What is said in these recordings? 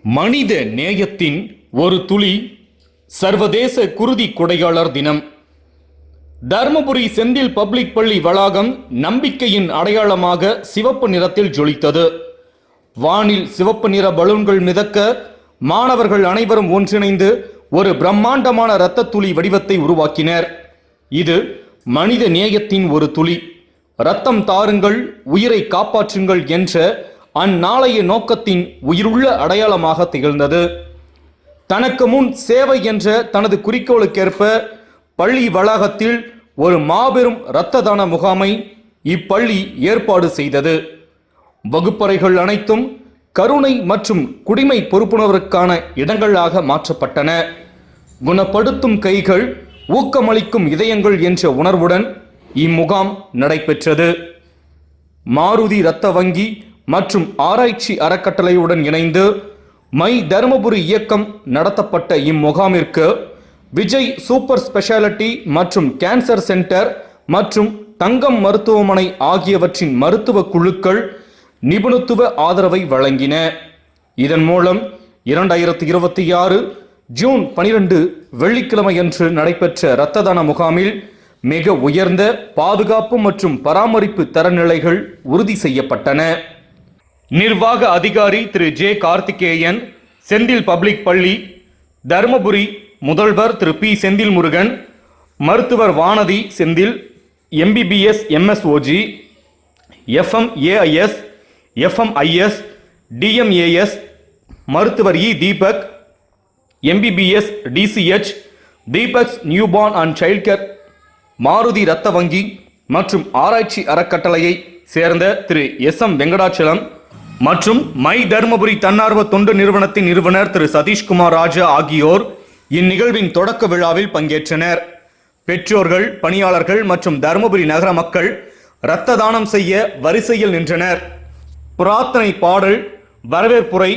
மனித நேயத்தின் ஒரு துளி. சர்வதேச குருதி கொடையாளர் தினம். தர்மபுரி செந்தில் பப்ளிக் பள்ளி வளாகம் நம்பிக்கையின் அடையாளமாக சிவப்பு நிறத்தில் ஜொலித்தது. வானில் சிவப்பு நிற பலூன்கள் மிதக்க மாணவர்கள் அனைவரும் ஒன்றிணைந்து ஒரு பிரம்மாண்டமான இரத்த துளி வடிவத்தை உருவாக்கினர். இது மனித நேயத்தின் ஒரு துளி. இரத்தம் தாருங்கள், உயிரை காப்பாற்றுங்கள் என்ற அந்நாளைய நோக்கத்தின் உயிருள்ள அடையாளமாக திகழ்ந்தது. தனக்கு முன் சேவை என்ற தனது குறிக்கோளுக்கேற்ப பள்ளி வளாகத்தில் ஒரு மாபெரும் இரத்த தான முகாமை இப்பள்ளி ஏற்பாடு செய்தது. வகுப்பறைகள் அனைத்தும் கருணை மற்றும் குடிமை பொறுப்புணர்வுக்கான இடங்களாக மாற்றப்பட்டன. குணப்படுத்தும் கைகள், ஊக்கமளிக்கும் இதயங்கள் என்ற உணர்வுடன் இம்முகாம் நடைபெற்றது. மாருதி இரத்த வங்கி மற்றும் ஆராய்ச்சி அறக்கட்டளையுடன் இணைந்து மை தர்மபுரி இயக்கம் நடத்தப்பட்ட இம்முகாமிற்கு விஜய் சூப்பர் ஸ்பெஷாலிட்டி மற்றும் கேன்சர் சென்டர் மற்றும் தங்கம் மருத்துவமனை ஆகியவற்றின் மருத்துவ குழுக்கள் நிபுணத்துவ ஆதரவை வழங்கின. இதன் மூலம் 2026 ஜூன் 12 வெள்ளிக்கிழமையன்று நடைபெற்ற இரத்த தான முகாமில் மிக உயர்ந்த பாதுகாப்பு மற்றும் பராமரிப்பு தரநிலைகள் உறுதி செய்யப்பட்டன. நிர்வாக அதிகாரி திரு ஜே கார்த்திகேயன், செந்தில் பப்ளிக் பள்ளி தர்மபுரி முதல்வர் திரு பி செந்தில் முருகன், மருத்துவர் Vanathi Senthil, MBBS MSOG, FMAIS, FMIS, DMAS, மருத்துவர் E Deepak, MBBS DCH, Deepak's newborn and child care, Maruthi இரத்த வங்கி மற்றும் ஆராய்ச்சி அறக்கட்டளையை சேர்ந்த திரு எஸ்.எம். வெங்கடாச்சலம் மற்றும் மை தர்மபுரி தன்னார்வ தொண்டு நிறுவனத்தின் நிறுவனர் திரு சதீஷ்குமார் ராஜா ஆகியோர் இந்நிகழ்வின் தொடக்க விழாவில் பங்கேற்றனர். பெற்றோர்கள், பணியாளர்கள் மற்றும் தர்மபுரி நகர மக்கள் இரத்த தானம் செய்ய வரிசையில் நின்றனர். பிரார்த்தனை பாடல், வரவேற்புரை,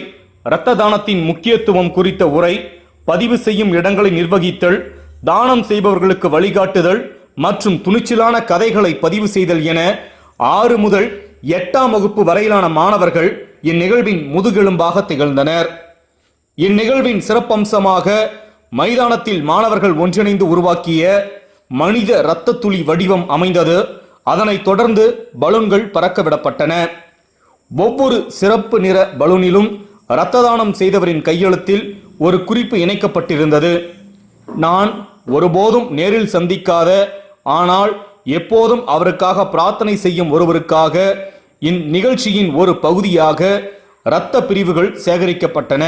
இரத்த தானத்தின் முக்கியத்துவம் குறித்த உரை, பதிவு செய்யும் இடங்களை நிர்வகித்தல், தானம் செய்பவர்களுக்கு வழிகாட்டுதல் மற்றும் துணிச்சலான கதைகளை பதிவு செய்தல் என 6 முதல் 8ஆம் வகுப்பு வரையிலான மாணவர்கள் இந்நிகழ்வின் முதுகெலும்பாக திகழ்ந்தனர். இந்நிகழ்வின் சிறப்பம்சமாக மைதானத்தில் மாணவர்கள் ஒன்றிணைந்து உருவாக்கிய மனித இரத்த துளி வடிவம் அமைந்தது. அதனைத் தொடர்ந்து பலூன்கள் பறக்க விடப்பட்டன. ஒவ்வொரு சிறப்பு நிற பலூனிலும் இரத்த தானம் செய்தவரின் கையெழுத்தில் ஒரு குறிப்பு இணைக்கப்பட்டிருந்தது. நான் ஒருபோதும் நேரில் சந்திக்காத, ஆனால் எப்போதும் அவருக்காக பிரார்த்தனை செய்யும் ஒருவருக்காக இந்நிகழ்ச்சியின் ஒரு பகுதியாக இரத்த பிரிவுகள் சேகரிக்கப்பட்டன.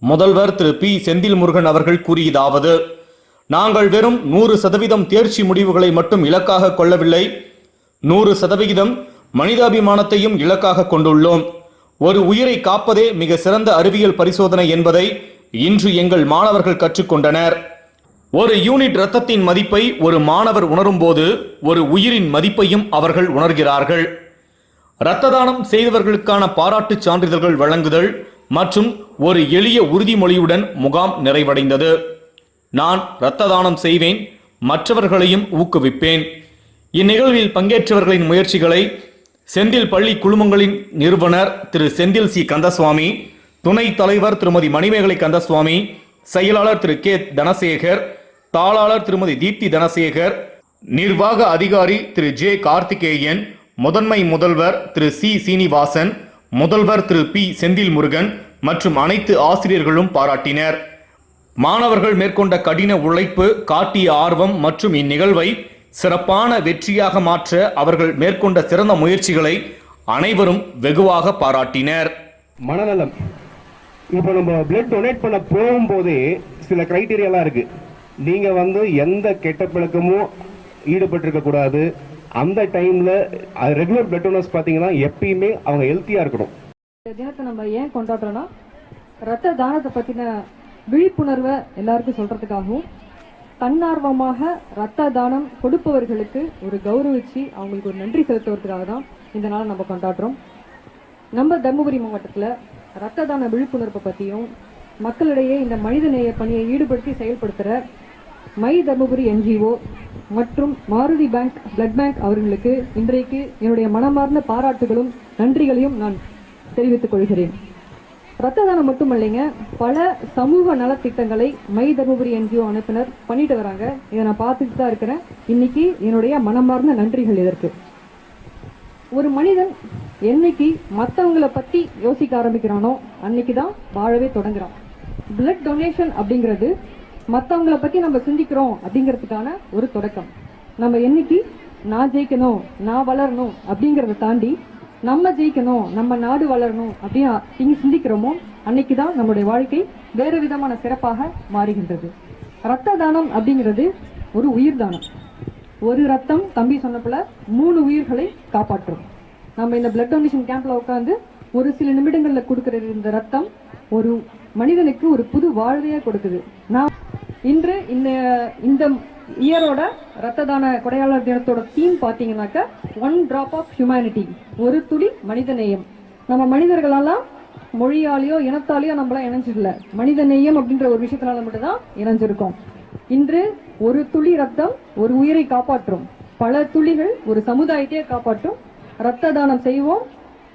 முதல்வர் திரு பி செந்தில் முருகன் அவர்கள் கூறியதாவது: நாங்கள் வெறும் 100% தேர்ச்சி முடிவுகளை மட்டும் இலக்காக கொள்ளவில்லை, 100% மனிதாபிமானத்தையும் இலக்காக கொண்டுள்ளோம். ஒரு உயிரை காப்பதே மிக சிறந்த அறிவியல் பரிசோதனை என்பதை இன்று எங்கள் மாணவர்கள் கற்றுக்கொண்டனர். ஒரு யூனிட் இரத்தத்தின் மதிப்பை ஒரு மாணவர் உணரும் போது ஒரு உயிரின் மதிப்பையும் அவர்கள் உணர்கிறார்கள். இரத்த தானம் செய்தவர்களுக்கான பாராட்டு சான்றிதழ்கள் வழங்குதல் மற்றும் ஒரு எளிய உறுதிமொழியுடன் முகாம் நிறைவடைந்தது. நான் இரத்த தானம் செய்வேன், மற்றவர்களையும் ஊக்குவிப்பேன். இந்நிகழ்வில் பங்கேற்றவர்களின் முயற்சிகளை செந்தில் பள்ளி குழுமங்களின் நிறுவனர் திரு செந்தில் சி கந்தசுவாமி, துணைத் தலைவர் திருமதி மணிமேகலை கந்தசுவாமி, செயலாளர் திரு கே தனசேகர், தாளாளர் திருமதி தீப்தி தனசேகர், நிர்வாக அதிகாரி திரு ஜே கார்த்திகேயன், முதன்மை முதல்வர் திரு சி சீனிவாசன், முதல்வர் திரு பி செந்தில் முருகன் மற்றும் அனைத்து ஆசிரியர்களும் பாராட்டினர். மாணவர்கள் மேற்கொண்ட கடின உழைப்பு, காட்டிய ஆர்வம் மற்றும் இந்நிகழ்வை சிறப்பான வெற்றியாக மாற்ற அவர்கள் மேற்கொண்ட சிறந்த முயற்சிகளை அனைவரும் வெகுவாக பாராட்டினர். மனநலம், இப்போ நம்ம பிளட் டொனேட் பண்ண போகும்போதே சில கிரைட்டீரியாலாம் இருக்கு. நீங்க எந்த கெட்ட பழக்கமும் ஈடுபட்டிருக்க கூடாது. அந்த டைம்ல ரெகுலர் பிளட் டோனர்ஸ் பாத்தீங்கன்னா எப்பயுமே அவங்க ஹெல்த்தியா இருக்கணும். இந்த தினத்தை நம்ம ஏன் கொண்டாடுறோம்னா, ரத்த தானத்தை பத்தின விழிப்புணர்வை எல்லாருக்கும் சொல்றதுக்காகவும், தன்னார்வமாக ரத்த தானம் கொடுப்பவர்களுக்கு ஒரு கௌரவிச்சு அவங்களுக்கு ஒரு நன்றி செலுத்துவதற்காக தான் இந்த நாளை நம்ம கொண்டாடுறோம். நம்ம தர்மபுரி மாவட்டத்தில் ரத்த தான விழிப்புணர்வை பற்றியும் மக்களிடையே இந்த மனிதநேய பணியை ஈடுபடுத்தி செயல்படுத்துகிற மை தர்மபுரி என்ஜிஓ மற்றும் மாருதி பிளட் பேங்க் அவர்களுக்கு இன்றைக்கு என்னுடைய மனமார்ந்த பாராட்டுகளும் நன்றிகளையும் நான் தெரிவித்துக் கொள்கிறேன். ரத்த தானம் மட்டும் இல்லைங்க, பல சமூக நலத்திட்டங்களை மை தர்மபுரி என்ஜிஓ அமைப்பினர் பண்ணிட்டு வராங்க. இதை நான் பார்த்துட்டு தான் இருக்கிறேன். இன்னைக்கு என்னுடைய மனமார்ந்த நன்றிகள் இதற்கு. ஒரு மனிதன் என்னைக்கு மற்றவங்களை பத்தி யோசிக்க ஆரம்பிக்கிறானோ அன்னைக்கு தான் வாழவே தொடங்குறான். பிளட் டொனேஷன் அப்படிங்கிறது மற்றவங்களை பத்தி நம்ம சிந்திக்கிறோம் அப்படிங்கிறதுக்கான ஒரு தொடக்கம். நம்ம என்னைக்கு நான் ஜெயிக்கணும், நான் வளரணும் அப்படிங்கிறத தாண்டி நம்ம ஜெயிக்கணும், நம்ம நாடு வளரணும் அப்படின்னு இங்க சிந்திக்கிறோமோ அன்னைக்கு தான் நம்மளுடைய வாழ்க்கை வேறு விதமான சிறப்பாக மாறுகின்றது. ரத்த தானம் அப்படிங்கிறது ஒரு உயிர் தானம். ஒரு ரத்தம் தம்பி சொன்னப்பல 3 உயிர்களை காப்பாற்றும். நம்ம இந்த பிளட் டொனேஷன் கேம்ப்ல உட்காந்து ஒரு சில நிமிடங்கள்ல கொடுக்கிற இந்த ரத்தம் ஒரு மனிதனுக்கு ஒரு புது வாழ்வையே கொடுக்குது. நான் இன்று இந்த இயரோட ரத்த தான கொடையாளர் தினத்தோட தீம் பாத்தீங்கன்னாக்க 1 drop of humanity, ஒரு துளி மனிதநேயம். நம்ம மனிதர்களெல்லாம் மொழியாலேயோ இனத்தாலேயோ நம்மளாம் இணைஞ்சிடல, மனிதநேயம் அப்படின்ற ஒரு விஷயத்தினால மட்டும்தான் இணைஞ்சிருக்கோம். இன்று ஒரு துளி ரத்தம் ஒரு உயிரை காப்பாற்றும், பல துளிகள் ஒரு சமுதாயத்தையே காப்பாற்றும். ரத்த தானம் செய்வோம்,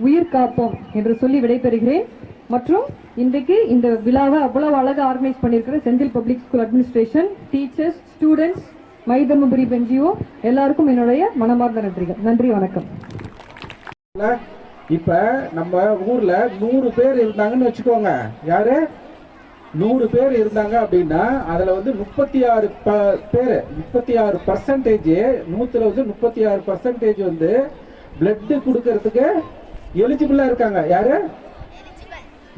உயிர் காப்போம் என்று சொல்லி விடைபெறுகிறேன். மற்றும் இன்றைக்கு இந்த விழாவை அவ்வளவு அழகாக ஆர்கனைஸ் பண்ணியிருக்கிற Senthil public school administration, teachers, students, my Dharmapuri NGO எல்லாருக்கும் என்னுடைய மனமார்ந்த நன்றிகள். நன்றி, வணக்கம். இப்ப நம்ம ஊர்ல 100 பேர் இருந்தாங்கன்னு வச்சுக்கோங்க. யாரு 100 பேர் இருந்தாங்க அப்படின்னா அதுல வந்து 36 பேர் 36% 100ல வந்து 36% வந்து பிளட் கொடுக்கறதுக்கு எலிஜிபிளா இருக்காங்க. யாரு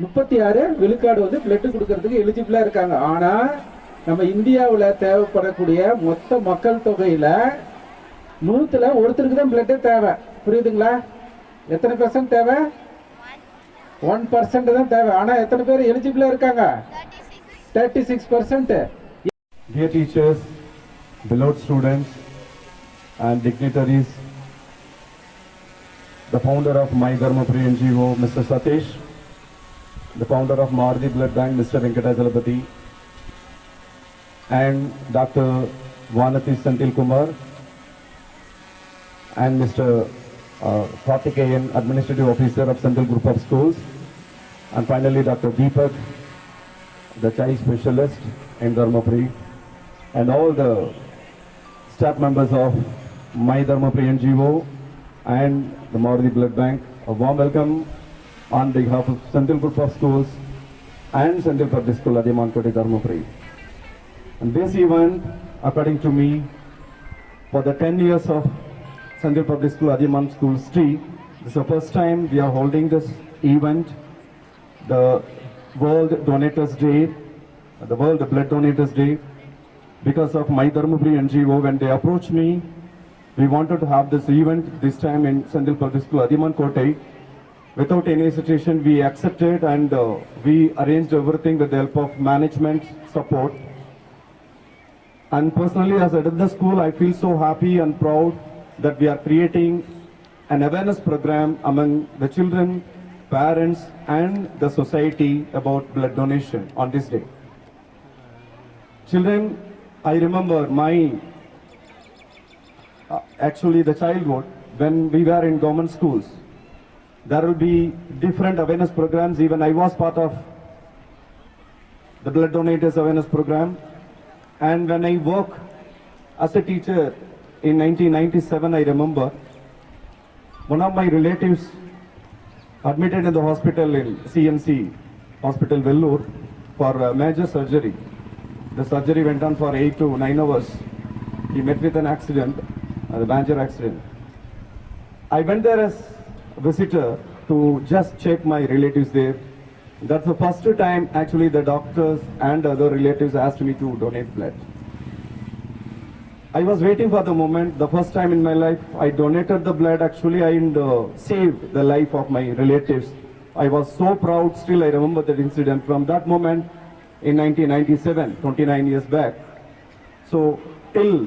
36 விழுக்காடு வந்து பிளட் கொடுக்கறதுக்கு எலிஜிபிளா இருக்காங்க. ஆனா நம்ம இந்தியாவுல தேவைப்படக்கூடிய மொத்த மக்கள் தொகையில 100ல ஒருத்தருக்கு தான் பிளட் தேவை. புரியுதுங்களா? எத்தனை % தேவை? 1% தான் தேவை. ஆனா எத்தனை பேர் எலிஜிபிளா இருக்காங்க? 36%. Dear teachers, beloved students and dignitaries, the founder of My Dharmapuri NGO, Mr. Satish, the founder of Maruti Blood Bank, Mr. Venkatachalapati, and Dr. Vanati Senthil Kumar, and Mr. Karthikeyan, Administrative Officer of Central Group of Schools, and finally Dr. Deepak, the child specialist in Dharmapuri, and all the staff members of My Dharmapuri NGO and the Maruti Blood Bank. A warm welcome on behalf of Central Group of Schools and Central Public School Adiyamankote Dharmapuri. And this event, according to me, for the 10 years of Central Public School Adiyaman School Street, this is the first time we are holding this event, the World Donators Day, the World Blood Donators Day. Because of My Dharmapuri NGO, when they approached me, we wanted to have this event this time in Central Public School Adiyamankote. Without any hesitation, we accepted and we arranged everything with the help of management support. And personally, as I did the school, I feel so happy and proud that we are creating an awareness program among the children, parents, and the society about blood donation on this day. Children, I remember my actually the childhood when we were in government schools. There will be different awareness programs. Even I was part of the blood donators awareness program. And when I work as a teacher in 1997, I remember one of my relatives admitted in the hospital in CMC Hospital Vellore for major surgery. The surgery went on for 8 to 9 hours. He met with an accident, a major accident. I went there as a visitor to just check my relatives there. That's the first time actually the doctors and other relatives asked me to donate blood. I was waiting for the moment. The first time in my life I donated the blood. Actually I saved the life of my relatives. I was so proud. Still I remember that incident from that moment in 1997, 29 years back. So till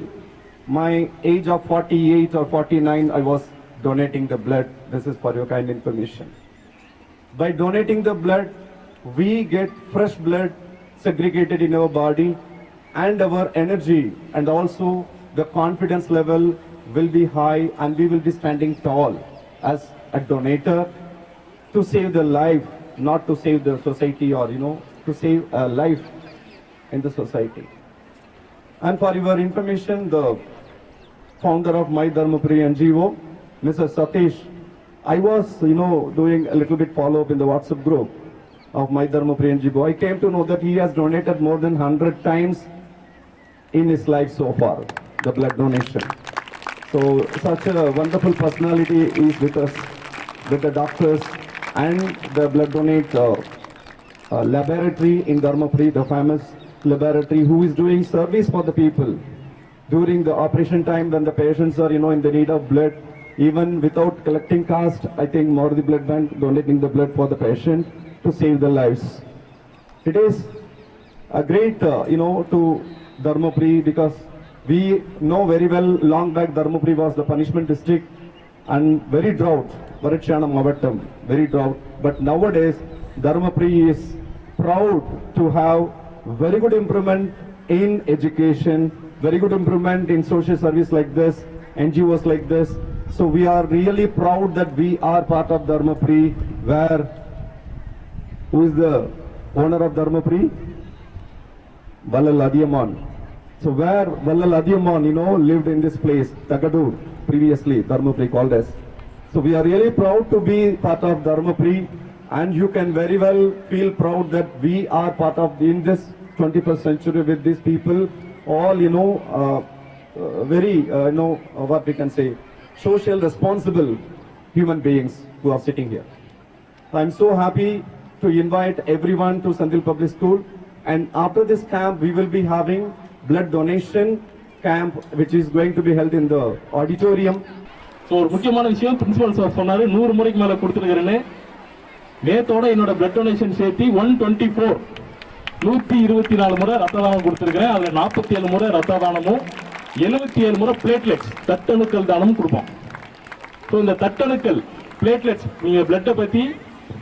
my age of 48 or 49, I was donating the blood. This is for your kind information. By donating the blood, we get fresh blood segregated in our body, and our energy and also the confidence level will be high, and we will be standing tall as a donator to save the life not to save the society or, to save a life in the society. And for your information, the founder of My Dharmapuri NGO, Mr. Satish, I was, doing a little bit follow-up in the WhatsApp group of My Dharmapuri NGO. I came to know that he has donated more than 100 times in his life so far, the blood donation. So such a wonderful personality is with us, with the doctors and the blood donate laboratory in Dharmapuri, the famous laboratory who is doing service for the people during the operation time when the patients are, in the need of blood. Even without collecting cost, I think Maruti Blood Bank donating the blood for the patient to save their lives. It is a great, to Dharmapuri, because we know very well long back Dharmapuri was the punishment district and very drought, Varachana Mavatam, very drought. But nowadays, Dharmapuri is proud to have very good improvement in education, very good improvement in social service like this, NGOs like this. So we are really proud that we are part of Dharmapuri, where, who is the owner of Dharmapuri? Vallal Adiyaman. So where Vallal Adiyaman, lived in this place, Tagadur, previously Dharmapuri called us. So we are really proud to be part of Dharmapuri, and you can very well feel proud that we are part of in this 21st century with these people, all, very, what we can say, social responsible human beings who are sitting here. I'm so happy to invite everyone to Sandil Public School, and after this camp we will be having blood donation camp which is going to be held in the auditorium. So ஒரு முக்கியமான விஷயம் principal sir சொன்னாரு 100 முறைக்கு மேலே கொடுத்துருக்கிறேன்னு. நேத்தோட என்னோட blood donation சேர்த்து 124 முறை ரத்த தானம் கொடுத்துருக்கிறேன். அதில் 47 முறை ரத்த தானமும் 77 முறை பிளேட்லெட்ஸ் தட்டணுக்கள் தானமும் கொடுப்போம். ஸோ இந்த தட்டணுக்கள் பிளேட்லெட்ஸ் நீங்கள் பிளட்டை பற்றி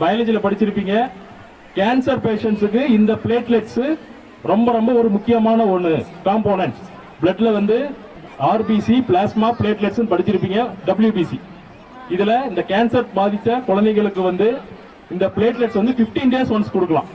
பயாலஜியில் படிச்சிருப்பீங்க. கேன்சர் பேஷண்ட்ஸுக்கு இந்த பிளேட்லெட்ஸு ரொம்ப ரொம்ப ஒரு முக்கியமான ஒன்று காம்போனன்ட்ஸ். பிளட்ல வந்து ஆர்பிசி, பிளாஸ்மா, பிளேட்லெட்ஸ் படிச்சிருப்பீங்க, WBC. இதில் இந்த கேன்சர் பாதித்த குழந்தைகளுக்கு வந்து இந்த பிளேட்லெட்ஸ் வந்து 15 days ஒன்ஸ் கொடுக்கலாம்.